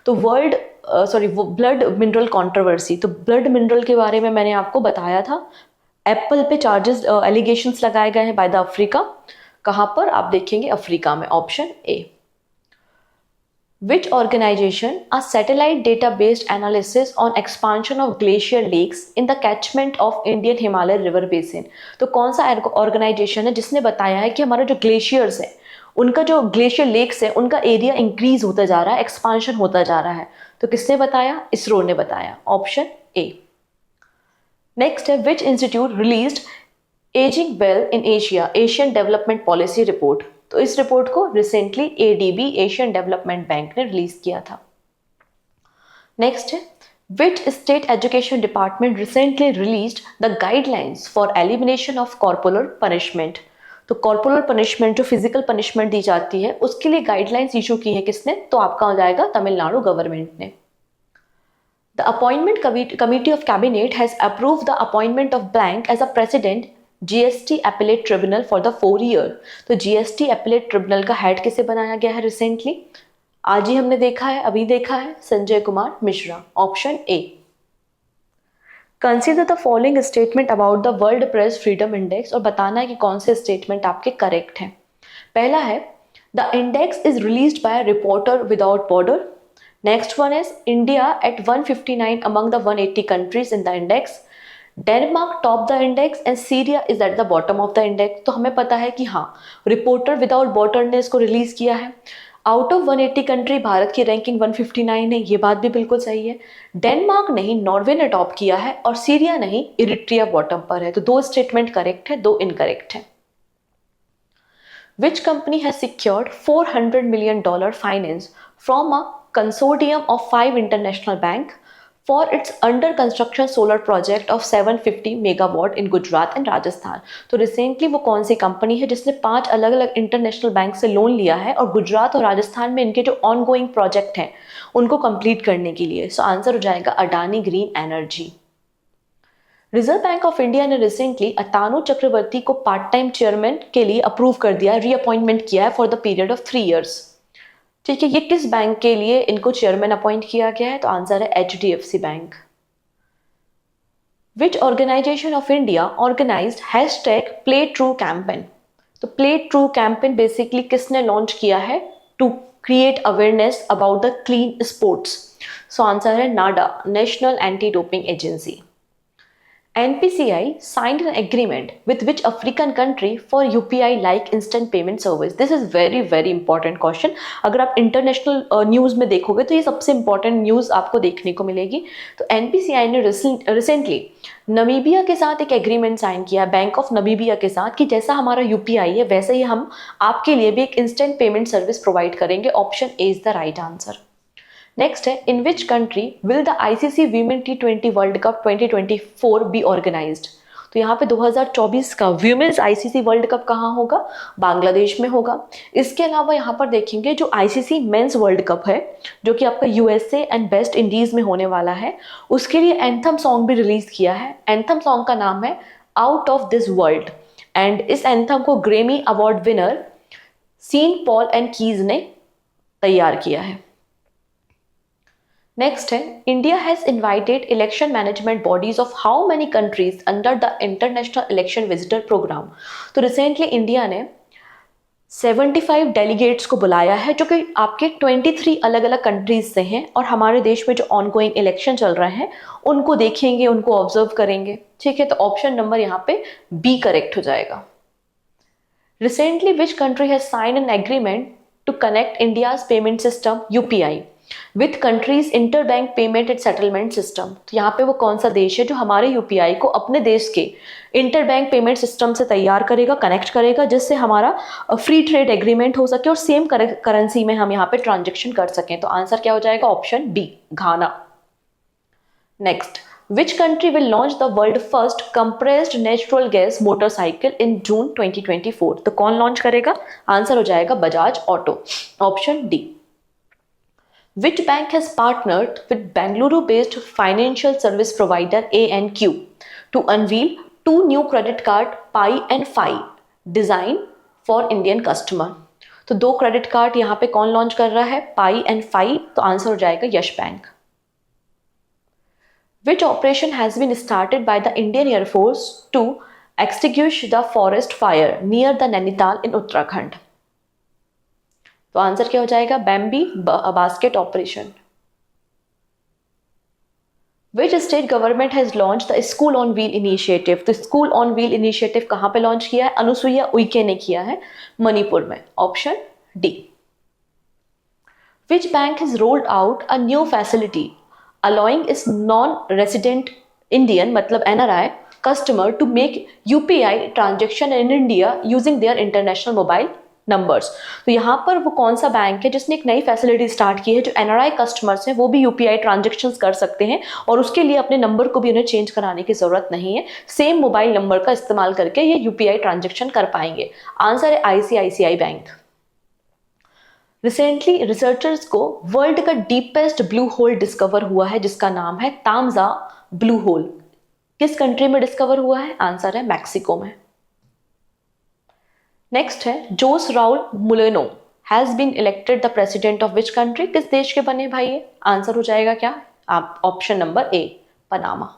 तो ब्लड मिनरल कंट्रोवर्सी, तो ब्लड मिनरल के बारे में मैंने आपको बताया था। एप्पल पे चार्जेस एलिगेशंस लगाए गए हैं बाय द अफ्रीका। कहां पर? आप देखेंगे अफ्रीका में। Option A. Which organization a satellite data-based analysis on expansion of glacier lakes in the catchment of Indian Himalaya River Basin? तो कौन सा ऑर्गेनाइजेशन है जिसने बताया है कि हमारा जो ग्लेशियर्स है, उनका जो ग्लेशियर लेक्स है, उनका एरिया इंक्रीज होता जा रहा है, एक्सपांशन होता जा रहा है? तो किसने बताया? इसरो ने बताया। Option A. नेक्स्ट है, which institute released ageing well in Asia Asian development policy report? तो इस रिपोर्ट को recently ADB Asian development bank ने रिलीज किया था। नेक्स्ट है, which state education department recently released the guidelines for elimination of corporal punishment? तो corporal punishment, जो physical punishment दी जाती है, उसके लिए गाइडलाइंस इशू की है किसने? तो आपका हो जाएगा तमिलनाडु गवर्नमेंट ने। The appointment committee of cabinet has approved the appointment of blank as a president GST appellate tribunal for the 4 year. तो GST एपिलेट ट्रिब्यूनल का हेड किसे बनाया गया है रिसेंटली? आज ही हमने देखा है, अभी देखा है, Sanjay Kumar Mishra. Option A. Consider the following statement about the world press freedom index, और बताना है कि कौन से स्टेटमेंट आपके करेक्ट हैं। पहला है, the index is released by reporter without border. Next one is India at 159 among the 180 countries in the index. Denmark top the index and Syria is at the bottom of the index. तो हमें पता है कि हाँ, reporter without border ने इसको release किया है। आउट ऑफ 180 कंट्री भारत की रैंकिंग 159 है, ये बात भी बिल्कुल सही है। डेनमार्क नहीं, नॉर्वे ने टॉप किया है, और सीरिया नहीं, इरिट्रिया बॉटम पर है। तो 2 स्टेटमेंट करेक्ट है, 2 इनकरेक्ट है। Which company has secured $400 million finance from a consortium of 5 international bank for its under construction solar project of 750 megawatt in Gujarat and Rajasthan? तो रिसेंटली वो कौन सी कंपनी है जिसने 5 अलग अलग इंटरनेशनल बैंक से लोन लिया है और गुजरात और राजस्थान में इनके जो ऑनगोइंग प्रोजेक्ट हैं उनको कंप्लीट करने के लिए? सो आंसर हो जाएगा Adani green energy. Reserve bank of India ने रिसेंटली अतानु चक्रवर्ती को पार्ट टाइम चेयरमैन के लिए अप्रूव कर दिया, रीअपॉइंटमेंट किया है for the period of 3 years। ठीक है, ये किस बैंक के लिए इनको चेयरमैन अपॉइंट किया गया है? तो आंसर है HDFC bank. Which organisation of India organised hashtag play true campaign? तो प्ले ट्रू कैंपेन बेसिकली किसने लॉन्च किया है? To create awareness about the clean sports. So answer है NADA, national anti doping agency. NPCI signed an agreement with which African country for UPI like instant payment service? This is very important question. अगर आप international news में देखोगे तो ये सबसे important news आपको देखने को मिलेगी. तो NPCI ने रिसेंटली नमीबिया के साथ एक एग्रीमेंट साइन किया, बैंक ऑफ नमीबिया के साथ, कि जैसा हमारा UPI है वैसे ही हम आपके लिए भी एक इंस्टेंट पेमेंट सर्विस प्रोवाइड करेंगे. Option A is the right answer. Next है, in which country will the ICC women T20 world cup 2024 be organised? तो यहाँ पे 2024 का वीमेन्स ICC वर्ल्ड कप कहाँ होगा? बांग्लादेश में होगा. इसके अलावा यहाँ पर देखेंगे जो ICC मेंस वर्ल्ड कप है जो कि आपका USA एंड वेस्ट इंडीज में होने वाला है, उसके लिए एंथम सॉन्ग भी रिलीज किया है. एंथम सॉन्ग का नाम है out of this world and इस एंथम को Grammy award winner Sean Paul and Keys ने तैयार किया है. नेक्स्ट है, India has invited election management bodies of how many countries under the international election visitor programme? तो रिसेंटली इंडिया ने 75 delegates को बुलाया है जो कि आपके 23 अलग अलग कंट्रीज से हैं और हमारे देश में जो ऑनगोइंग इलेक्शन चल रहे हैं उनको देखेंगे, उनको ऑब्जर्व करेंगे. ठीक है, तो ऑप्शन नंबर यहाँ पे बी करेक्ट हो जाएगा. Recently which country has sign an agreement to connect India's payment system UPI with country's interbank payment and settlement system? तो यहाँ पे वो कौन सा देश है जो हमारे UPI को अपने देश के इंटरबैंक पेमेंट सिस्टम से तैयार करेगा, कनेक्ट करेगा, जिससे हमारा फ्री ट्रेड एग्रीमेंट हो सके और सेम करेंसी में हम यहाँ पे ट्रांजेक्शन कर सकें. तो आंसर क्या हो जाएगा? Option B, Ghana. Next, which country will launch the world first compressed natural gas motorcycle in June 2024? तो कौन लॉन्च करेगा? आंसर हो जाएगा Bajaj auto. Option D. Which bank has partnered with Bangalore-based financial service provider ANQ to unveil 2 new credit card Pi and Fi designed for Indian customer? तो 2 credit card यहाँ पे कौन launch कर रहा है? पाई एंड फाई. तो आंसर हो जाएगा यश bank. Which operation has been started by the Indian Air Force to extinguish the forest fire near the Nainital in Uttarakhand? तो आंसर क्या हो जाएगा? Bambi bucket operation. Which state government has launch the school on wheel initiative? तो school on wheel initiative कहाँ पे launch किया है? अनुसुईया उइके ने किया है, मणिपुर में. Option D. Which bank has rolled out a new facility allowing is non resident Indian मतलब NRI customer to make UPI transaction in India using their international mobile numbers? तो यहाँ पर वो कौन सा बैंक है जिसने एक नई फैसिलिटी स्टार्ट की है जो NRI कस्टमर्स हैं वो भी UPI ट्रांजेक्शन्स कर सकते हैं और उसके लिए अपने नंबर को भी उन्हें चेंज कराने की जरूरत नहीं है. सेम मोबाइल नंबर का इस्तेमाल करके ये UPI ट्रांजेक्शन कर पाएंगे. आंसर है ICICI बैंक. रिसेंटली रिसर्चर्स को वर्ल्ड का डीपेस्ट ब्लू होल डिस्कवर हुआ है जिसका नाम है तामजा ब्लू होल. किस कंट्री में डिस्कवर हुआ है? आंसर है मैक्सिको में. नेक्स्ट है, Jose Raul Mulino has been elected the president of which country? किस देश के बने भाई ये? आंसर हो जाएगा क्या? आप option number A, Panama.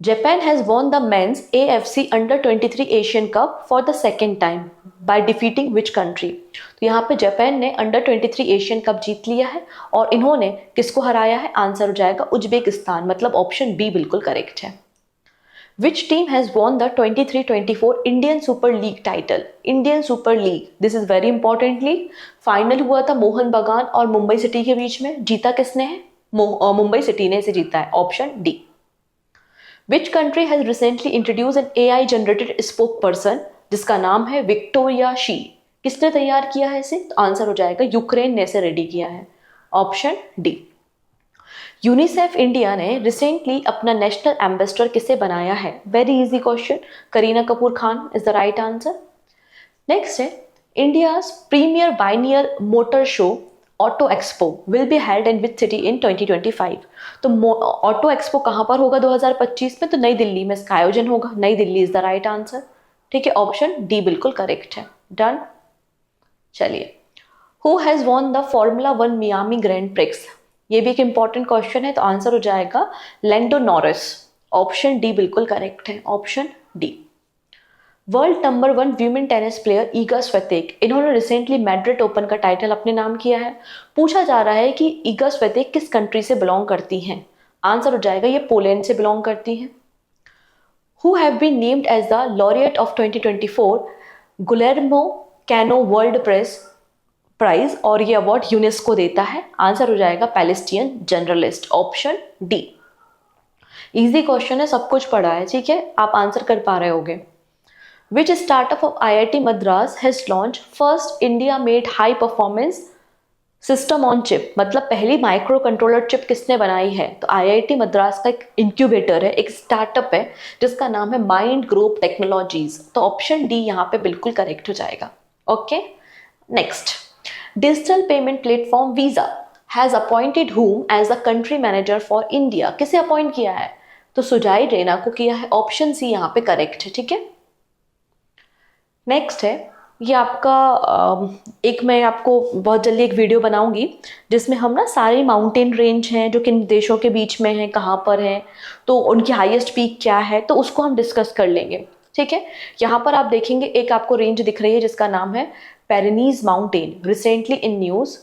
Japan has won the men's AFC अंडर-23 Asian cup for the second time by defeating which country? तो यहाँ पे जापान ने अंडर-23 एशियन कप जीत लिया है और इन्होंने किसको हराया है? आंसर हो जाएगा उज्बेकिस्तान. मतलब ऑप्शन बी बिल्कुल करेक्ट है. Which team has won the 23-24 Indian Super League title? Indian Super League, this is very important league. Final हुआ था मोहन बगान और मुंबई सिटी के बीच में. जीता किसने है? मुंबई सिटी ने इसे जीता है. Option D. Which country has recently introduced an AI generated spokesperson जिसका नाम है विक्टोरिया शी? किसने तैयार किया है इसे? तो आंसर हो जाएगा यूक्रेन ने इसे रेडी किया है. Option D. यूनिसेफ इंडिया ने रिसेंटली अपना नेशनल एम्बेसडर किसे बनाया है? Very easy question, Kareena Kapoor Khan is the right answer. Next है, India's premier biennial motor show auto expo will be held in which city in 2025? तो ऑटो एक्सपो कहाँ पर होगा 2025 में? तो नई दिल्ली में इसका आयोजन होगा. नई Delhi is the right answer. ठीक है, ऑप्शन डी बिल्कुल करेक्ट है. डन. चलिए, who has won the formula 1 Miami grand prix? ये भी एक इंपॉर्टेंट क्वेश्चन है. तो आंसर हो जाएगा लैंडो नॉरिस. ऑप्शन डी बिल्कुल करेक्ट है. Option D. World number 1 women tennis player ईगा स्वितेक, इन्होंने रिसेंटली मैड्रिड ओपन का टाइटल अपने नाम किया है. पूछा जा रहा है कि ईगा स्वितेक किस कंट्री से बिलोंग करती हैं? आंसर हो जाएगा ये पोलैंड से बिलोंग करती हैं. who have been named as the laureate of 2024 Guillermo Cano world press prize, और ये अवार्ड यूनेस्को देता है। आंसर हो जाएगा Palestinian journalist, option D. Easy question है, सब कुछ पढ़ा है, ठीक है, आप आंसर कर पा रहे होगे। Which startup of IIT Madras has launched first India made high performance system on chip? मतलब पहली माइक्रो कंट्रोलर चिप किसने बनाई है? तो IIT मद्रास का एक इंक्यूबेटर है, एक स्टार्टअप है जिसका नाम है माइंड ग्रुप टेक्नोलॉजीज। तो ऑप्शन डी यहाँ पे बिल्कुल करेक्ट हो जाएगा। Okay, next, digital payment platform Visa has appointed whom as the country manager for India? किसे अपॉइंट किया है? तो सुजाई रैना को किया है, ऑप्शन सी यहाँ पे करेक्ट है, ठीक है। नेक्स्ट है, ये आपका एक मैं आपको बहुत जल्दी एक वीडियो बनाऊंगी जिसमें हम ना सारे माउंटेन रेंज हैं जो किन देशों के बीच में हैं, कहाँ पर हैं, तो उनकी हाईएस्ट पीक क्या है, तो उसको हम डिस्कस कर लेंगे, ठीक है। यहाँ पर आप देखेंगे एक आपको रेंज दिख रही है जिसका नाम है Pyrenees mountain, recently in news,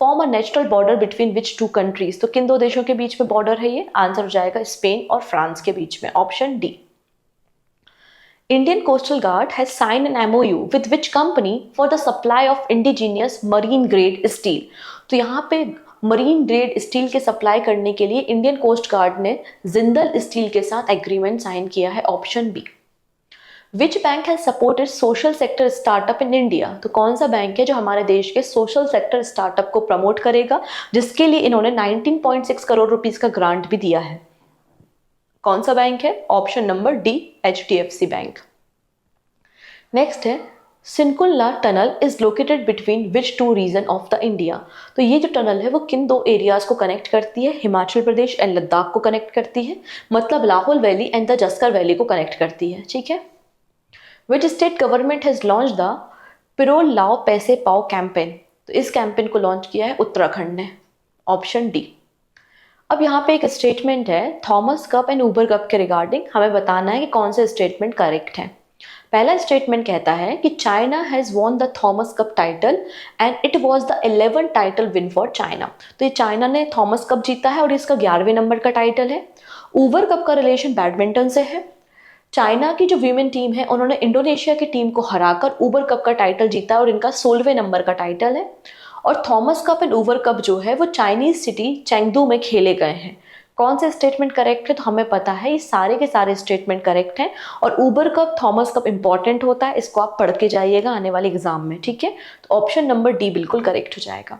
form a natural border between which two countries? तो किन दो देशों के बीच में बॉर्डर है ये? आंसर हो जाएगा स्पेन और फ्रांस के बीच में, option D. Indian Coastal Guard has signed an MOU with which company for the supply of indigenous marine grade steel? तो यहाँ पे मरीन ग्रेड स्टील के सप्लाई करने के लिए इंडियन कोस्ट गार्ड ने जिंदल स्टील के साथ एग्रीमेंट साइन किया है, option B. Which bank has supported social sector startup in India? तो कौन सा बैंक है जो हमारे देश के सोशल सेक्टर स्टार्टअप को प्रमोट करेगा, जिसके लिए इन्होंने 19.6 करोड़ रुपीस का ग्रांट भी दिया है? कौन सा बैंक है? Option number D, HDFC bank. Next है, Shinku La tunnel is located between which two region of the India? तो ये जो टनल है वो किन दो एरियाज को कनेक्ट करती है? हिमाचल प्रदेश एंड लद्दाख को कनेक्ट करती है, मतलब Lahaul valley and the Zanskar valley को कनेक्ट करती है, ठीक है। Which state government has launch the Pirul Lao Paise पाओ कैंपेन? तो इस कैंपेन को लॉन्च किया है उत्तराखंड ने, ऑप्शन डी। अब यहाँ पे एक स्टेटमेंट है Thomas cup and Uber cup के रिगार्डिंग, हमें बताना है कि कौन सा स्टेटमेंट करेक्ट है। पहला स्टेटमेंट कहता है कि China has won the Thomas cup title and it was the 11th title win for China. तो ये चाइना ने थॉमस कप जीता है और इसका 11वें नंबर का टाइटल है। ऊबर कप का रिलेशन बैडमिंटन से है। चाइना की जो वीमेन टीम है उन्होंने इंडोनेशिया की टीम को हराकर ऊबर कप का टाइटल जीता और इनका 16वें नंबर का टाइटल है। और Thomas cup and Uber cup जो है वो चाइनीज सिटी चेंगडू में खेले गए हैं। कौन से स्टेटमेंट करेक्ट है? तो हमें पता है ये सारे के सारे स्टेटमेंट करेक्ट हैं। और Uber cup Thomas cup important होता है, इसको आप पढ़ के जाइएगा आने वाले एग्जाम में, ठीक है। तो ऑप्शन नंबर डी बिल्कुल करेक्ट हो जाएगा।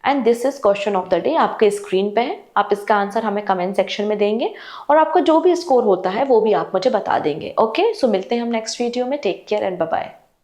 And this is question of the day, आपके स्क्रीन पे है, आप इसका आंसर हमें कमेंट सेक्शन में देंगे और आपका जो भी स्कोर होता है वो भी आप मुझे बता देंगे। ओके, सो मिलते हैं हम नेक्स्ट वीडियो में। Take care and bye bye.